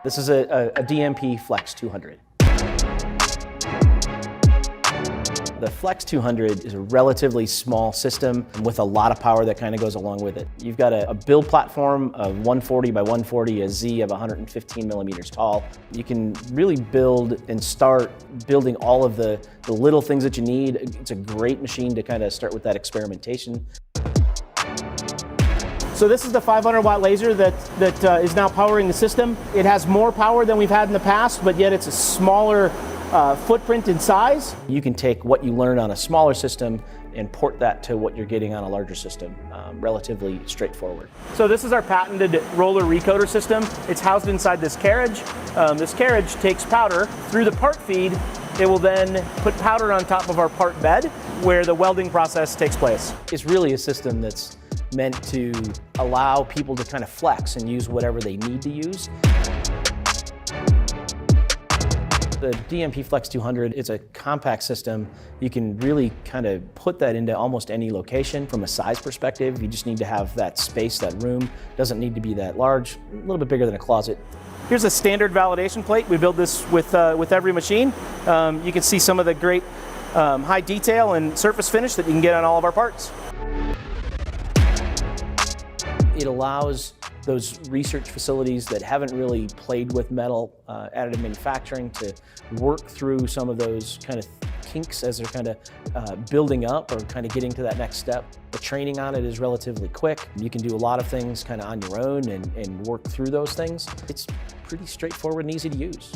This is a DMP Flex 200. The Flex 200 is a relatively small system with a lot of power that kind of goes along with it. You've got a build platform of 140 by 140, a Z of 115 millimeters tall. You can really build and start building all of the little things that you need. It's a great machine to kind of start with that experimentation. So this is the 500 watt laser that is now powering the system. It has more power than we've had in the past, but yet it's a smaller footprint in size. You can take what you learn on a smaller system and port that to what you're getting on a larger system, relatively straightforward. So this is our patented roller recoater system. It's housed inside this carriage. This carriage takes powder through the part feed. It will then put powder on top of our part bed where the welding process takes place. It's really a system that's meant to allow people to kind of flex and use whatever they need to use. The DMP Flex 200 is a compact system. You can really kind of put that into almost any location from a size perspective. You just need to have that space, that room. Doesn't need to be that large, a little bit bigger than a closet. Here's a standard validation plate. We build this with every machine. You can see some of the great high detail and surface finish that you can get on all of our parts. It allows those research facilities that haven't really played with metal additive manufacturing to work through some of those kind of kinks as they're kind of building up or kind of getting to that next step. The training on it is relatively quick. You can do a lot of things kind of on your own and work through those things. It's pretty straightforward and easy to use.